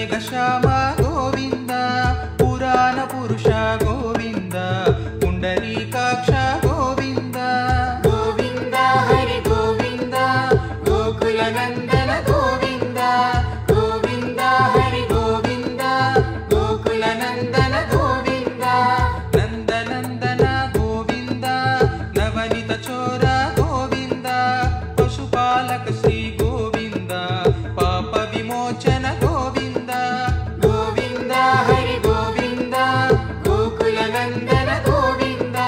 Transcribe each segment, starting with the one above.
ಮೇಘಶ್ಯಾಮ ಗೋವಿಂದ ಪುರಾಣ ಪುರುಷ ಗೋವಿಂದ ಪುಂಡರೀಕಾಕ್ಷ ಗೋವಿಂದ ಗೋವಿಂದ ಹರಿ ಗೋವಿಂದ ಗೋಕುಲ ನಂದನ ಗೋವಿಂದ ಗೋವಿಂದ ಹರಿ ಗೋವಿಂದ ಗೋಕುಲ ನಂದನ ಗೋವಿಂದ ನಂದನಂದನ ಗೋವಿಂದ ನವನಿತ ಚೋರ ಗೋವಿಂದ ಪಶುಪಾಲಕ ಶ್ರೀ ಗೋವಿಂದ ಪಾಪ ವಿಮೋಚನ ಗೋವಿಂದ ಗೋವಿಂದ ಹರಿ ಗೋವಿಂದ ಗೋಕುಲ ನಂದನ ಗೋವಿಂದ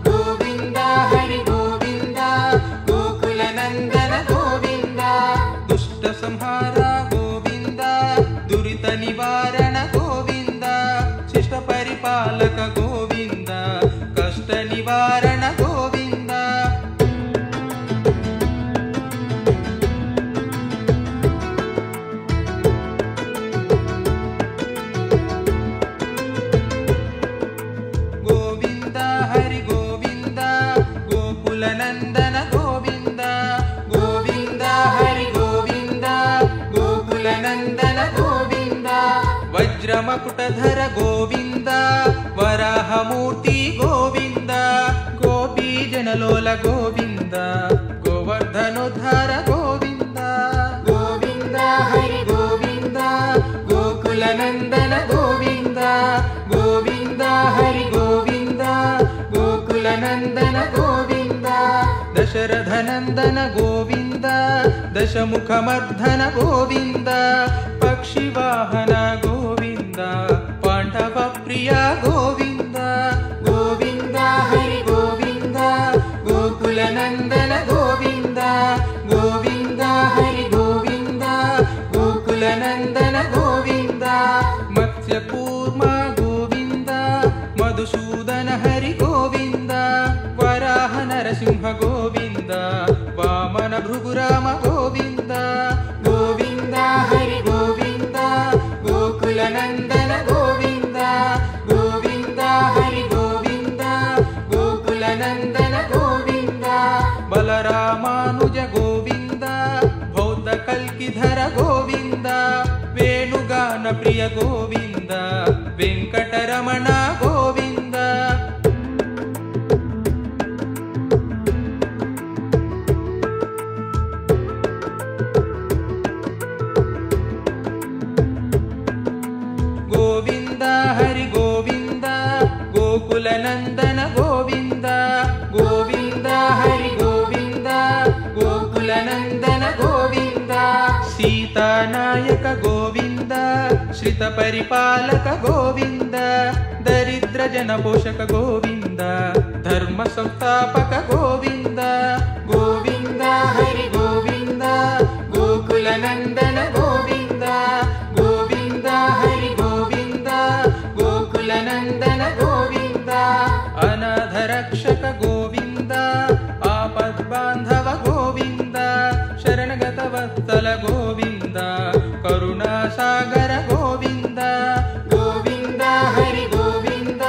ಗೋವಿಂದ ಹರಿ ಗೋವಿಂದ ಗೋಕುಲ ನಂದನ ಗೋವಿಂದ ದುಷ್ಟ ಸಂಹಾರ ಗೋವಿಂದ ದುರಿತ ನಿವಾರಣ ಗೋವಿಂದ ಶಿಷ್ಟ ಪರಿಪಾಲಕ ಗೋವಿಂದ ಕಷ್ಟ ನಿವಾರಣ ಗೋವಿಂದ ಗೋವಿಂದ ಹರಿ ಗೋವಿಂದ ಗೋಕುಲ ನಂದನ ಗೋವಿಂದ ಗೋವಿಂದ ಹರಿ ಗೋವಿಂದ ಗೋಕುಲ ನಂದನ ಗೋವಿಂದ ವಜ್ರ ಮಕುಟಧರ ಗೋವಿಂದ ವರಾಹ ಮೂರ್ತಿ ಗೋವಿಂದ ಗೋಪಿ ಜನಲೋಲ ಗೋವಿಂದ ಗೋವರ್ಧನೋದ್ಧಾರ ಗೋವಿಂದ ಗೋವಿಂದ ಹರಿ ಗೋವಿಂದ ಗೋಕುಲ ನಂದನ ಗೋವಿಂದ ಗೋವಿಂದ ಹರಿ ಗೋವಿಂದ ಗೋಕುಲ ನಂದನ ಗೋವಿಂದ ದಶರಥ ನಂದನ ಗೋವಿಂದ ದಶಮುಖ ಮರ್ಧನ ಗೋವಿಂದ ಪಕ್ಷಿ ವಾಹನ ಗೋವಿಂದ ಪಾಂಡವ ಪ್ರಿಯ ಗೋವಿಂದ ಗೋವಿಂದ ಹರಿ ಗೋವಿಂದ ಗೋಕುಲ ನಂದನ ಗೋವಿಂದ ಗೋವಿಂದ ಹರಿ ಗೋವಿಂದ ಗೋಕುಲ ನಂದನ ಗೋವಿಂದ ಮತ್ಸ್ಯ ಕೂರ್ಮ ಗೋವಿಂದ ಮಧುಸೂದನ ಹರಿ ಗೋವಿಂದ ವರಾಹ ನರಸಿಂಹ ಗೋವಿಂದ ವಾಮನ ಭೃಗುರಾಮ ಗೋವಿಂದ ಗೋವಿಂದ ಹರಿ ಗೋವಿಂದ ಗೋಕುಲ ನಂದನ ಗೋವಿಂದ ಗೋವಿಂದ ಹರಿ ಗೋವಿಂದ ಗೋಕುಲ ನಂದನ ಗೋವಿಂದ ಬಲರಾಮಾನುಜ ಗೋವಿಂದ ಬೌದ್ಧ ಕಲ್ಕಿಧರ ಗೋವಿಂದ ವೇಣುಗಾನ ಪ್ರಿಯ ಗೋವಿಂದ ವೆಂಕಟರಮಣ ಗೋವಿಂದ ಗೋವಿಂದ ಹರಿ ಗೋವಿಂದ ಗೋಕುಲ ನಂದನ ಗೋವಿಂದ ಗೋವಿಂದ ಹರಿ ಗೋವಿಂದ ಗೋಕುಲ ನಂದನ ಗೋವಿಂದ ಸೀತಾನಾಯಕ ಗೋವಿಂದ ಶ್ರಿತ ಪರಿಪಾಲಕ ಗೋವಿಂದ ದರಿದ್ರ ಜನ ಪೋಷಕ ಗೋವಿಂದ ಧರ್ಮ ಸಂಸ್ಥಾಪಕ ಗೋವಿಂದ ಗೋವಿಂದ ಹರಿ ಗೋವಿಂದ ಗೋಕುಲ ನಂದನ ಗೋವಿಂದ ಗೋವಿಂದ ಹರಿ ಗೋವಿಂದ ಗೋಕುಲ ನಂದನ ಗೋವಿಂದ ಅನಾಥ ರಕ್ಷಕ ಗೋವಿಂದ ಆಪದ್ ಬಾಂಧವ ಗೋವಿಂದ ಶರಣಗತ ವತ್ಸಲ ಗೋವಿಂದ ಕರುಣಾ ಸಾಗರ ಗೋವಿಂದ ಗೋವಿಂದ ಹರಿ ಗೋವಿಂದ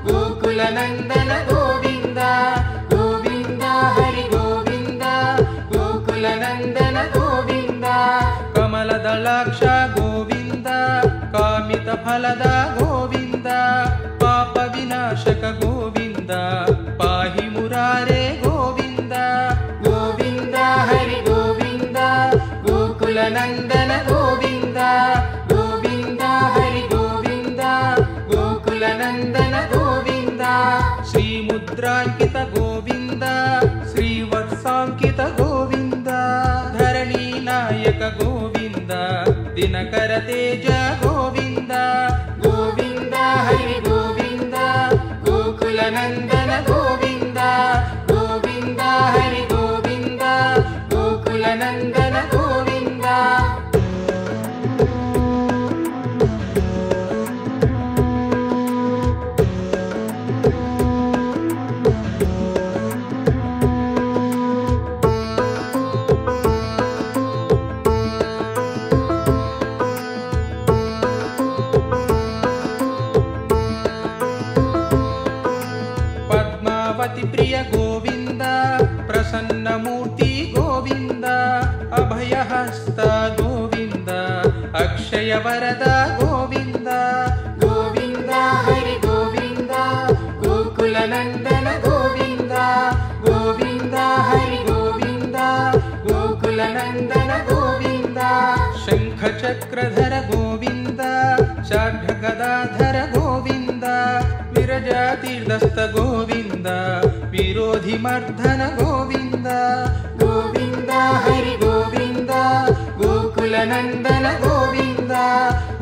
ಗೋಕುಲ ನಂದನ ಗೋವಿಂದ ಗೋವಿಂದ ಹರಿ ಗೋವಿಂದ ಗೋಕುಲ ನಂದನ ಗೋವಿಂದ ಕಮಲದಳಾಕ್ಷ ಗೋವಿಂದ ಕಾಮಿತ ಫಲದ ಗೋವಿಂದ ಪಾಪ ವಿನಾಶಕ ಗೋವಿಂದ ಪಾಹಿ ಮುರಾರೆ ಗೋವಿಂದ ಗೋವಿಂದ ಹರಿ ಗೋವಿಂದ ಗೋಕುಲ ನಂದನ ಗೋವಿಂದ ಗೋವಿಂದ ಹರಿ ಗೋವಿಂದ ಗೋಕುಲ ನಂದನ ಗೋವಿಂದ ಶ್ರೀ ಮುದ್ರಾಂಕಿತ ಗೋವಿಂದ ಶ್ರೀವತ್ಸಾಂಕಿತ ಗೋವಿಂದ ಧರಣಿ ನಾಯಕ ಗೋವಿಂದ ದಿನಕರ ತೇಜ ಗೋವಿಂದ ಗೋವಿಂದ ಹರಿ ಗೋವಿಂದ ಗೋಕುಲ ನಂದನ ಗೋವಿಂದ ಗೋವಿಂದ ಹರಿ ಗೋವಿಂದ ಗೋಕುಲ ನಂದನ ಗೋವಿಂದ ಪದ್ಮಾವತಿ ಪ್ರಿಯ ಗೋವಿಂದ ಪ್ರಸನ್ನ ಮೂರ್ತಿ ಗೋವಿಂದ ಅಭಯಹಸ್ತ ಗೋವಿಂದ ಅಕ್ಷಯ ಅಭಯವರದ ಗೋವಿಂದ ಗೋವಿಂದ ಹರಿ ಗೋವಿಂದ ಗೋಕುಲನಂದನ ಗೋವಿಂದ ಗೋವಿಂದ ಹರಿ ಗೋವಿಂದ ಗೋಕುಲನಂದನ ಗೋವಿಂದ ಶಂಖ ಚಕ್ರಧರ ಗೋವಿಂದ ಶಾಢ್ಯಗದಾಧರ ಗೋವಿಂದ ವಿರಜಾತೀರ್ಧಸ್ಥ ಗೋವಿಂದ ವಿರೋಧಿ ಮರ್ಧನ ಗೋವಿಂದ ಗೋವಿಂದ ಹರಿ ಗೋವಿಂದ ಗೋಕುಲನಂದನ ಗೋವಿಂದ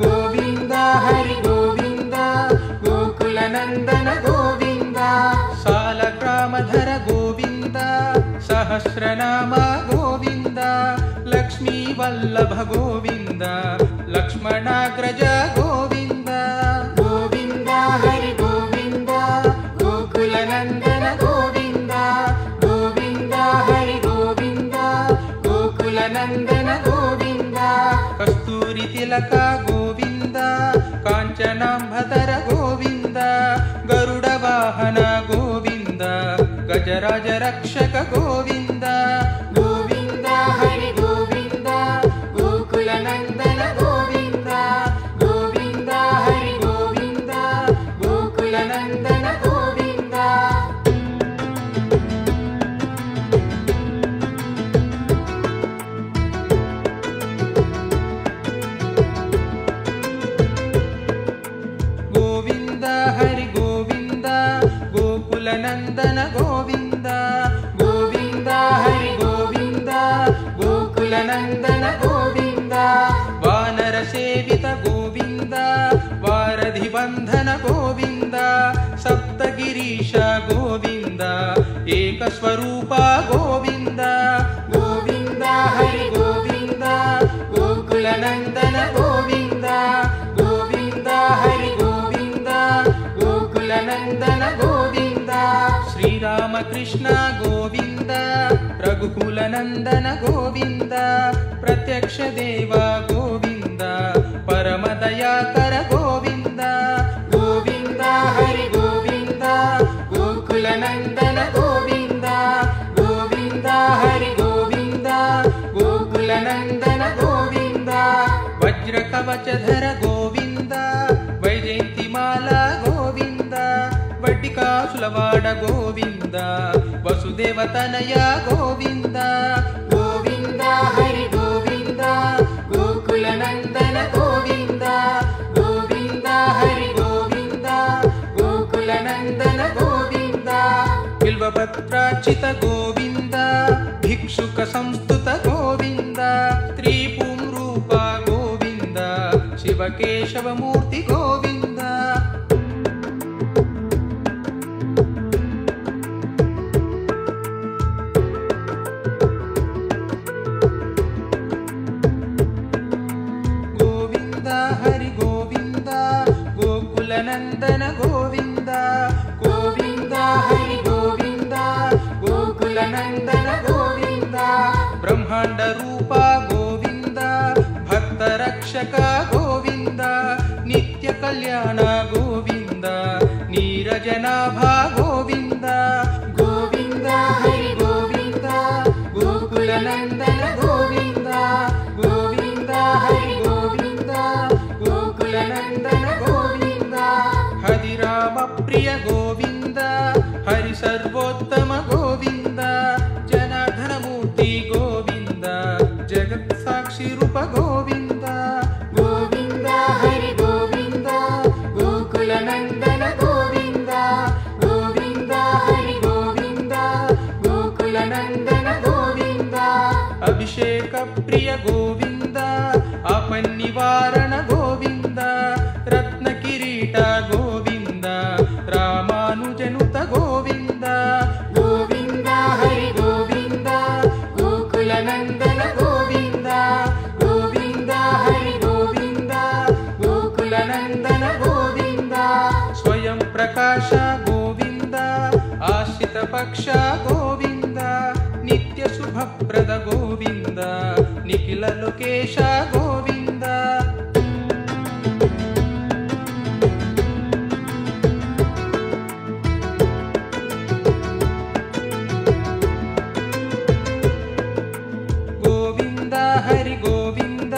ಗೋವಿಂದ ಹರಿ ಗೋವಿಂದ ಗೋಕುಲನಂದನ ಗೋವಿಂದ ಸಾಲಗ್ರಾಮಧರ ಗೋವಿಂದ ಸಹಸ್ರನಾಮ ಗೋವಿಂದ ಲಕ್ಷ್ಮೀ ವಲ್ಲಭ ಗೋವಿಂದ ಲಕ್ಷ್ಮಣಾಗ್ರಜ ಗೋವಿಂದ ಗೋವಿಂದ ಹರಿ ಗೋವಿಂದ ಗೋಕುಲನಂದನ ಗೋವಿಂದ ಗೋವಿಂದ ಹರಿ ಗೋವಿಂದ ಗೋಕುಲನಂದನ ಗೋವಿಂದ ಕಸ್ತೂರಿ ತಿಲಕ ಗೋವಿಂದ ಕಾಂಚನಾಂಬಧರ ಗೋವಿಂದ ಗರುಡ ವಾಹನ ಗೋವಿಂದ ಗಜರಾಜ ರಕ್ಷಕ ಗೋವಿಂದ ಗೋವಿಂದ ಹರಿ ಗೋವಿಂದ ಗೋಕುಲನಂದನ ಗೋವಿಂದ ಗೋವಿಂದ ಹರಿ ಗೋವಿಂದ ಗೋಕುಲನಂದನ ಗೋವಿಂದ ಗೋವಿಂದ ಹರಿ ಗೋವಿಂದ ಗೋಕುಲನಂದನ ಗೋವಿಂದ ಗೋವಿಂದ ಹರಿ ಗೋವಿಂದ ಗೋಕುಲನಂದನ ಗೋವಿಂದ ವಾನರ ಸೇವಿತ ಗೋವಿಂದ ವಾರಧಿ ಬಂಧನ ಗೋವಿಂದ ಸಪ್ತಗಿರೀಶ ಗೋವಿಂದ ಏಕಸ್ವರೂಪ ಗೋವಿಂದ ಗೋವಿಂದ ಹರಿ ಗೋವಿಂದ ಗೋಕುಲನಂದನ ಗೋವಿಂದ ಗೋವಿಂದ ಹರಿ ಗೋವಿಂದ ಗೋಕುಲನಂದನ ಗೋವಿಂದ ಶ್ರೀರಾಮಕೃಷ್ಣ ಗೋವಿಂದ ರಘುಕುಲನಂದನ ಗೋವಿಂದ ಪ್ರತ್ಯಕ್ಷ ದೇವ ಗೋವಿಂದ ಪರಮದಯಾಕರ ಗೋವಿಂದ ಗೋವಿಂದ ಹರಿ ಗೋವಿಂದ ಗೋಕುಲನಂದನ ಗೋವಿಂದ ಗೋವಿಂದ ಹರಿ ಗೋವಿಂದ ಗೋಕುಲನಂದನ ಗೋವಿಂದ ವಜ್ರ ಕವಚಧರ ಗೋವಿಂದ ವೈಜಯಂತಿಮಾಲಾ ಗೋವಿಂದ ವಡ್ಡಿಕಾಸುಲವಾಡ ಗೋವಿಂದ ವಸುದೇವತನಯ ಗೋವಿಂದ ಗೋವಿಂದ ಹರಿ ಗೋವಿಂದ ಗೋಕುಲನಂದನ ಗೋವಿಂದ ಗೋವಿಂದ ಹರಿ ಗೋವಿಂದ ಗೋಕುಲನಂದನ ಗೋವಿಂದ ಬಿಲ್ವಪತ್ರಾರ್ಚಿತ ಗೋವಿಂದ ಭಿಕ್ಷುಕ ಸಂಸ್ತುತ ಗೋವಿಂದ ತ್ರಿಪುಂರೂಪ ಗೋವಿಂದ ಶಿವಕೇಶವ ಮೂರ್ತಿ ಗೋವಿಂದ ಗೋವಿಂದ ಹರಿ ಗೋವಿಂದ ಗೋಕುಲನಂದನ ಗೋವಿಂದ ಗೋವಿಂದ ಹರಿ ಗೋವಿಂದ ಗೋಕುಲನಂದನ ಗೋವಿಂದ ಬ್ರಹ್ಮಾಂಡ ರೂಪ ಗೋವಿಂದ ಭಕ್ತ ರಕ್ಷಕ ಗೋವಿಂದ ನಿತ್ಯ ಕಲ್ಯಾಣ ಗೋವಿಂದ ನೀರಜನಾಭ ಗೋವಿಂದ ಗೋವಿಂದ ಹರಿ ಗೋವಿಂದ ಗೋಕುಲನಂದನ ಗೋವಿಂದ ಗೋವಿಂದ ಹರಿ ಗೋವಿಂದ ಗೋಕುಲನಂದನ ಗೋವಿಂದ ಹರಿರಾಮ ಪ್ರಿಯ ಗೋವಿಂದ ಹರಿ ಸರ್ವೋತ್ತಮ ಗೋವಿಂದ ಜನಾರ್ದನ ಮೂರ್ತಿ ಗೋವಿಂದ ಜಗತ್ ಸಾಕ್ಷಿ ರೂಪ ಗೋವಿಂದ ಗೋವಿಂದ ಹರಿ ಗೋವಿಂದ ಗೋಕುಲನಂದನ ಗೋವಿಂದ ಗೋವಿಂದ ಹರಿ ಗೋವಿಂದ ಗೋಕುಲನಂದನ ಗೋವಿಂದ ಅಭಿಷೇಕ ಪ್ರಿಯ ಗೋವಿಂದ ಆಪನ್ನಿವಾರಣ ಗೋವಿಂದ ರತ್ನ ಕಿರೀಟ ಗೋವಿಂದ ರಾಮಾನುಜನುತ ಗೋವಿಂದ ಗೋವಿಂದ ಹರಿ ಗೋವಿಂದ ಗೋಕುಲನಂದನ ಗೋವಿಂದ ಗೋವಿಂದ ಹರಿ ಗೋವಿಂದ ಗೋಕುಲನಂದನ ಗೋವಿಂದ ಸ್ವಯಂ ಪ್ರಕಾಶ ಗೋವಿಂದ ಆಶ್ರಿತ ಪಕ್ಷ ಗೋವಿಂದ ನಿತ್ಯ ಶುಭಪ್ರದ ಗೋವಿಂದ ನಿಖಿಲ ಲೋಕೇಶ ಗೋವಿಂದ ಗೋವಿಂದ ಹರಿ ಗೋವಿಂದ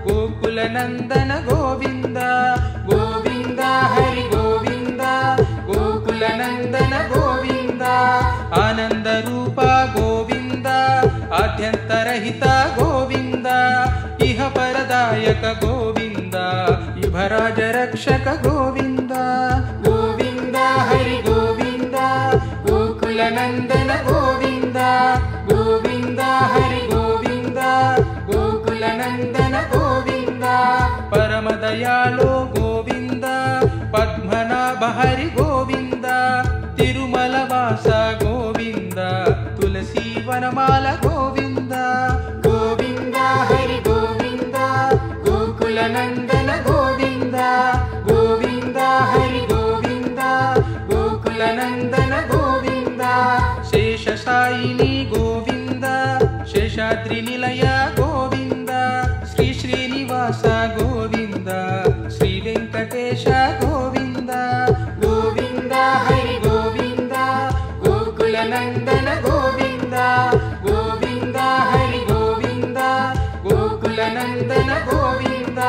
ಗೋಕುಲನಂದನ రహిత గోవింద ఇహ పరదాయక గోవింద యుభరాజ రక్షక గోవింద గోవింద హరి గోవింద గోకుల నందన గోవింద గోవింద హరి గోవింద గోకుల నందన గోవింద పరమదయాళో గోవింద పద్మనాభ హరి గోవింద తిరుమల వాస గోవింద తులసి వనమాల గోవింద గోవింద హరి గోవింద గోకుల నందన గోవింద గోవింద హరి గోవింద గోకుల నందన గోవింద శేషసాయిని గోవింద శేషాద్రి నిలయ గోవింద శ్రీ శ్రీనివాస గోవింద శ్రీ వెంకటేశ గోవింద గోవింద హరి గోవింద గోకుల నందన గోవింద గోవింద హరి గోవింద గోకుల నందన గోవింద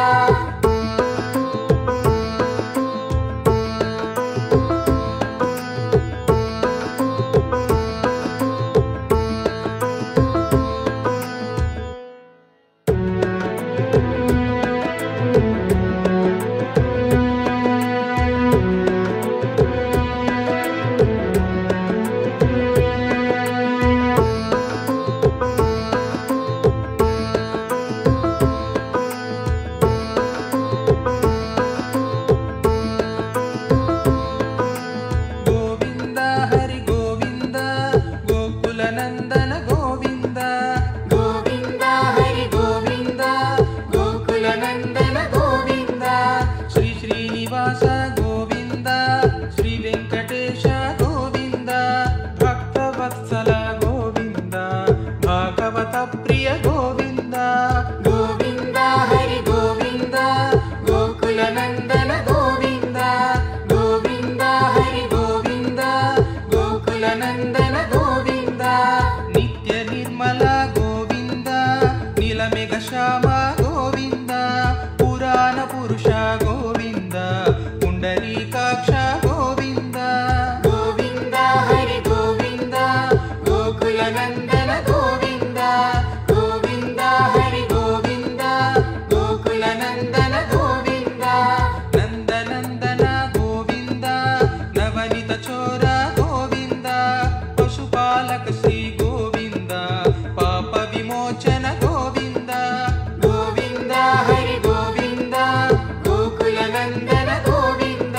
గోవింద హరి గోవింద గోకుల నందన గోవింద గోవింద హరి గోవింద గోకుల నందన గోవింద శ్రీ శ్రీనివాస గోవింద శ్రీ వెంకటేశ గోవింద భక్తవత్సల గోవింద భాగవత ప్రియ గోవింద గోవింద హరి గోవింద గోకుల నందన గోవింద గోవింద హరి గోవింద గోకుల నందన గోవింద నిత్య నిర్మల గోవింద నీలమేఘ శ్యామ గోవింద పురాణ పురుష గోవింద పుండరీకాక్ష గోవింద గోవింద హరి గోవింద గోకుల నందన గోవింద గోవింద హరి గోవింద గోకుల నందన గోవింద నందనందన గోవింద నవనిత చోర గోవింద పశుపాలక శ్రీ గోవింద పాప విమోచన గోవింద గోవింద హరి గోవింద గోకుల నందన గోవింద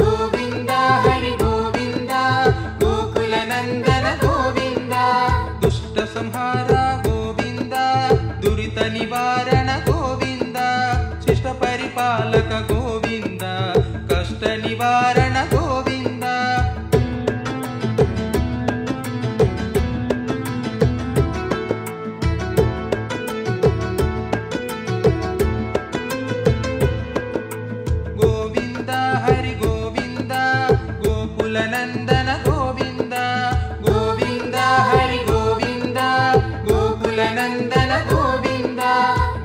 గోవింద హరి గోవింద గోకుల నందన గోవింద దుష్ట సంహార గోవింద దురిత నివారణ గోవింద శిష్ట పరిపాలక గోవింద కష్ట నివారణ గోవింద గోవింద హరి గోవింద గోకుల నందన గోవింద గోవింద హరి గోవింద గోకుల నందన గోవింద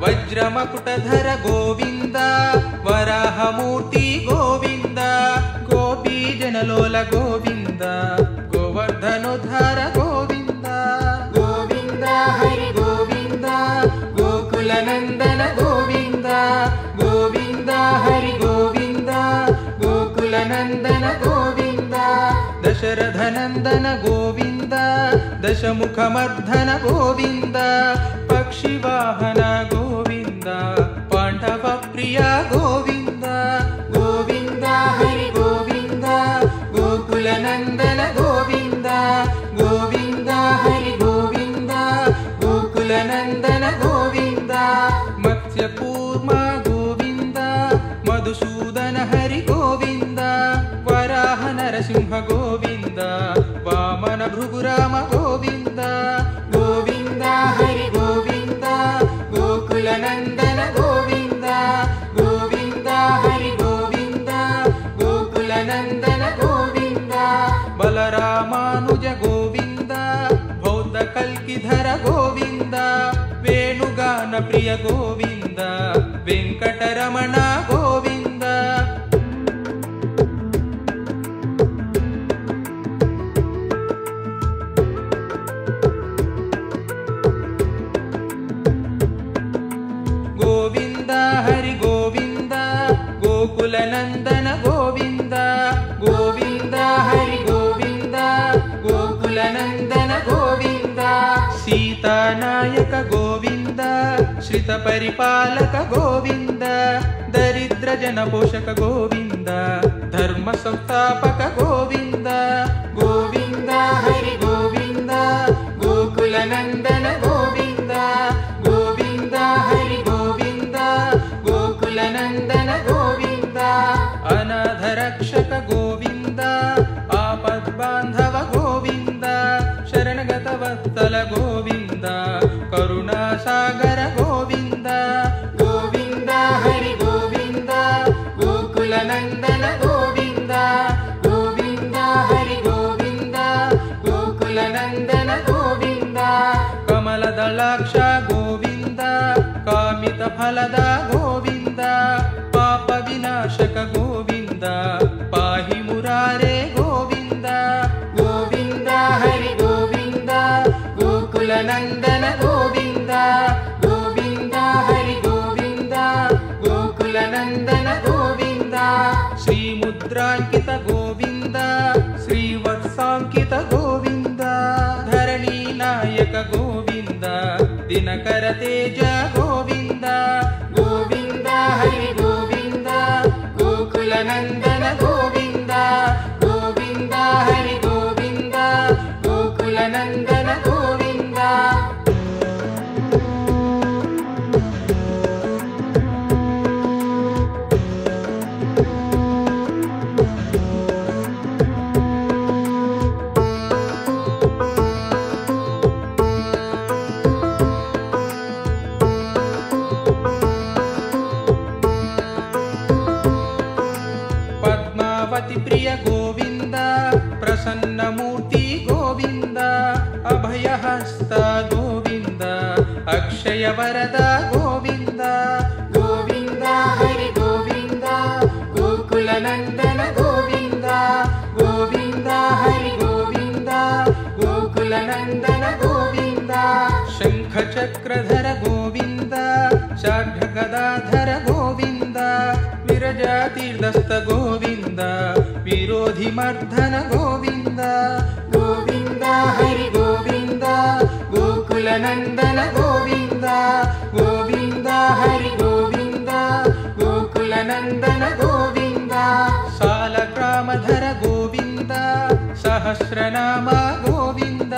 వజ్రమకుటధర గోవింద వరాహమూర్తి గోవింద గోపీజనలోల గోవింద గోవర్ధనోద్ధార గోవింద గోవింద హరి గోవింద గోకుల నందన గోవింద గోవింద హరి గోవింద గోకుల నందన గోవింద దశరథ నందన గోవింద దశముఖమర్ధన గోవింద పక్షివాహన గోవింద పాండవ ప్రియ గోవింద గోవింద హరి గోవింద గోకుల నందన గోవింద గోవింద హరి గోవింద గోకుల నందన గోవింద మత్స్యకూర్మ గోవింద మధుసూదన హరి గోవింద వరాహ నరసింహ గోవింద వామన భృగురామ గోవింద గోవింద హరి గోవింద గోకుల నందన గోవింద గోవింద హరి గోవింద గోకుల నందన గోవింద బలరామానుజ గోవింద బౌద్ధ కల్కిధర గోవింద వేణుగాన ప్రియ గోవింద వెంకటరమణ గోవింద नायक गोविंद श्रित परिपालक गोविंद दरिद्र जन पोषक गोविंद धर्म संस्थापक गोविंद गोविंद हरि गोविंद गोकुल नंदन गोविंद गोविंद हरि गोविंद गोकुल नंदन गोविंद अनाथ रक्षक गोविंद आपद बांधव गोविंद शरणगत वत्सल गोविंद करुणा सागर गोविंद गोविंद हरि गोविंद गोकुल नंदन गोविंद गोविंद हरि गोविंद गोकुल नंदन गोविंद कमल दलाक्ष गोविंद कामित फलद गोविंद पाप विनाशक गोविंद पाहि मुरारे गोविंद गोविंद हरि गोविंद गोकुल नंदन गोविंद गोविंद हरि गोविंद गोकुल नंदन गोविंद श्री मुद्रांकित गोविंद श्रीवत्सांकित गोविंद धरणी नायक गोविंद दिनकर तेज गोविंद गोविंद हरि गोविंद गोकुल नंदन गोविंद गोविंद हरि गोविंद गोकुल नंदन गोविंद पद्मावती प्रिय गोविंद प्रसन्न मूर्ति गोविंद अभयहस्त गोविंद अक्षय वरद गोविंद गोविंद हरि गोविंद गोकुल नंदन गोविंद गोविंद हरि गोविंद गोकुल नंदन गोविंद शंख चक्रधर गोविंद शार्घ गदाधर गोविंद विरजा तीर्थस्थ गोविंद विरोधि मर्दन गोविंद गोविंद हरि गोविंद गोकुल नंदन गोविंद गोविंद हरि गोविंद गोकुल नंदन गोविंद सालग्रामधर गोविंद सहस्रनाम गोविंद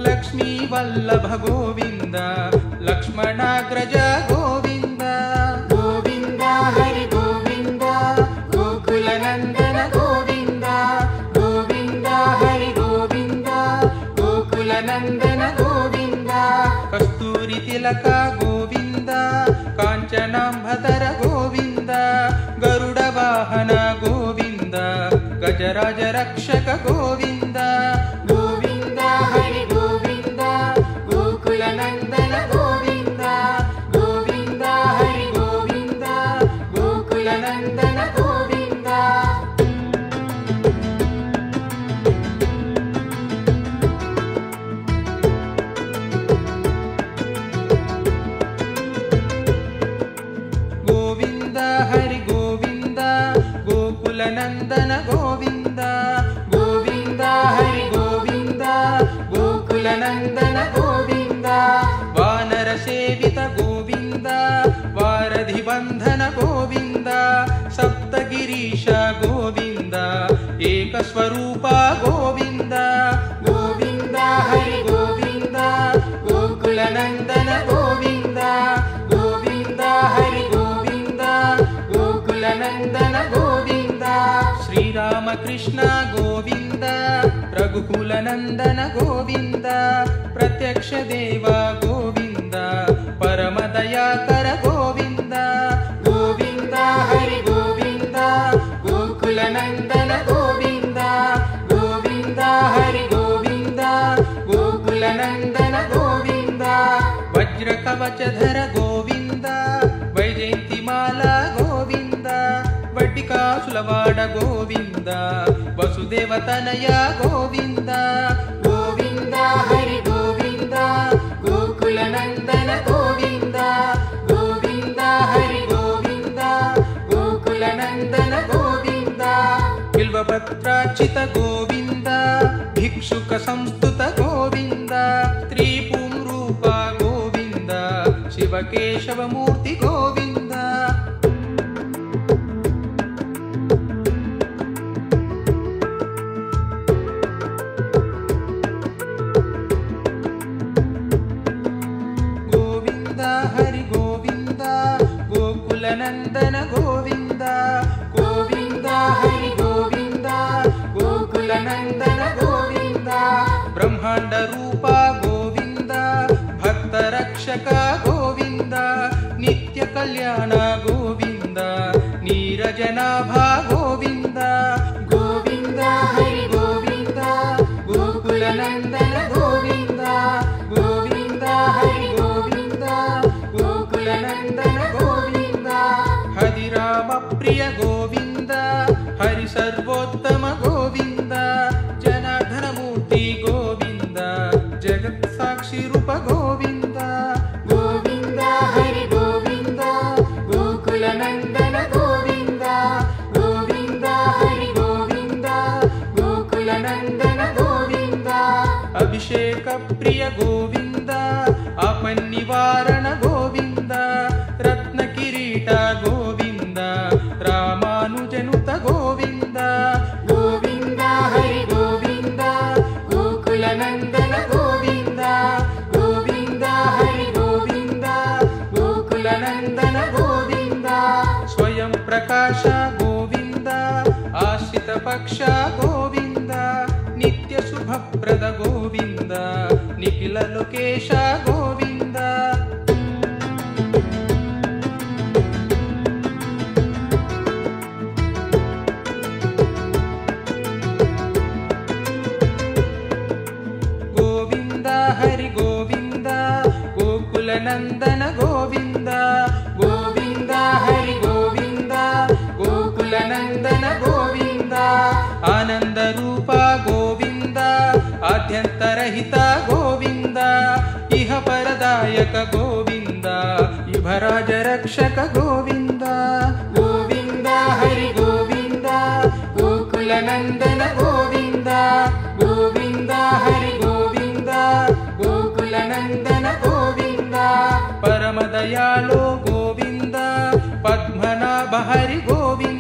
लक्ष्मी वल्लभ गोविंद लक्ष्मणाग्रज गोविंद गोविंद हरि गोविंद गोकुल नंदन गोविंद गोविंद हरि गोविंद गोकुल नंदन गोविंद कस्तूरी तिलक गोविंद कांचनांभतर गोविंद गरुड वाहन गोविंद गजराज रक्षक गोविंद गोविंद हरि गोविंद गोकुल नंदन गोविंद गोविंद हरि गोविंद गोकुल नंदन गोविंद गोविंद हरि गोविंद गोकुल नंदन गोविंद गोविंद हरि गोविंद गोकुल नंदन गोविंद वानर सेवित गोविंद वारधि बंधन गोविंद सप्तगिरीश गोविंद एक स्वरूप गोविंद गोविंद हरि गोविंद गोकुल नंदन गोविंद गोविंद हरि गोविंद गोकुल नंदन गोविंद श्री राम कृष्ण गोविंद रघुकुल नंदन गोविंद प्रत्यक्ष देव गोविंद परम दयाकर गोविंद गोविंद हरि गोविंद गोकुल नंदन गोविंद गोविंद हरि गोविंद गोकुल नंदन गोविंद वज्र कवचधर गोविंद वैजयंतिमाला गोविंद वटिकासुलवाड गोविंद वसुदेव तनय गोविंद गोविंद हरि गोविंद गोकुल नंदन गोविंद गोविंद हरि गोविंद गोकुल नंदन गोविंद बिल्वपत्रार्चित गोविंद भिक्षुक संस्तुत गोविंद त्रिपुंरूप गोविंद ಶಿವಕೇಶವಮೂರ್ತಿ ಗೋವಿಂದ. ಗೋವಿಂದ ಹರಿ ಗೋವಿಂದ ಗೋಕುಲನಂದನ ಗೋವಿಂದ. ಗೋವಿಂದ ಹರಿ ಗೋವಿಂದ ಗೋಕುಲನಂದನ ಗೋವಿಂದ. ಬ್ರಹ್ಮಾಂಡ ರೂಪ ಗೋವಿಂದ ಭಕ್ತ ರಕ್ಷಕ ಗೋವಿಂದ. ನಿತ್ಯ ಕಲ್ಯಾಣ ಗೋವಿಂದ ನೀರಜನಾಭ ಗೋವಿಂದ. ಗೋವಿಂದ ಹರಿ ಗೋವಿಂದ ಗೋಕುಲನಂದನ ಗೋವಿಂದ. ಗೋವಿಂದ ಹರಿ ಗೋವಿಂದ ಗೋಕುಲನಂದನ ಗೋವಿಂದ. ಹರಿರಾಮ ಪ್ರಿಯ ಗೋವಿಂದ ಹರಿ ಸರ್ವೋತ್ತಮ ಗೋವಿಂದ. ಜನಾರ್ದನ ಮೂರ್ತಿ ಗೋವಿಂದ ಜಗತ್ ಸಾಕ್ಷಿ ರೂಪ ಗೋವಿಂದ. ಗೋವಿಂದ ಹರಿ ಗೋವಿಂದ ಗೋಕುಲನಂದನ ಗೋವಿಂದ. ಗೋವಿಂದ ಹರಿ ಗೋವಿಂದ ಗೋಕುಲನಂದನ ಗೋವಿಂದ. ಅಭಿಷೇಕ ಪ್ರಿಯ ಗೋವಿಂದ ಆಪನ್ನಿವಾರಣ ಗೋವಿಂದ. ರತ್ನ ಕಿರೀಟ ಗೋವಿಂದ ರಾಮಾನುಜನುತ ಗೋವಿಂದ. ಗೋವಿಂದ ಹರಿ ಗೋವಿಂದ ಗೋಕುಲನಂದನ ಗೋವಿಂದ. ಗೋವಿಂದ ಹರಿ ಗೋವಿಂದ ಗೋಕುಲನಂದನ ಗೋವಿಂದ. ಸ್ವಯಂ ಪ್ರಕಾಶ ಗೋವಿಂದ ಆಶ್ರಿತ ಪಕ್ಷ ಗೋವಿಂದ. ನಿತ್ಯ ಶುಭಪ್ರದ ಗೋವಿಂದ ನಿಖಿಲ ಲೋಕೇಶ ಗೋವಿಂದ. ಗೋವಿಂದ ಹರಿ ಗೋವಿಂದ ಗೋಕುಲನಂದನ ಗೋವಿಂದ. ಗೋವಿಂದ ಹರಿ ಗೋವಿಂದ ಗೋಕುಲನಂದನ ಗೋವಿಂದ. ಆನಂದ ರೂಪ ಗೋವಿಂದ ಆದ್ಯಂತರಹಿತ ಗೋವಿಂದ. ಇಹ ಪರದಾಯಕ ಗೋವಿಂದ ಇಭರಾಜ ರಕ್ಷಕ ಗೋವಿಂದ. ಗೋವಿಂದ ಹರಿ ಗೋವಿಂದ ಗೋಕುಲನಂದನ ಗೋವಿಂದ. ಗೋವಿಂದ ಹರಿ ಗೋವಿಂದ ಗೋಕುಲನಂದನ ಗೋವಿಂದ. ಪರಮ ದಯಾಳು ಗೋವಿಂದ ಪದ್ಮನಾಭ ಹರಿ ಗೋವಿಂದ.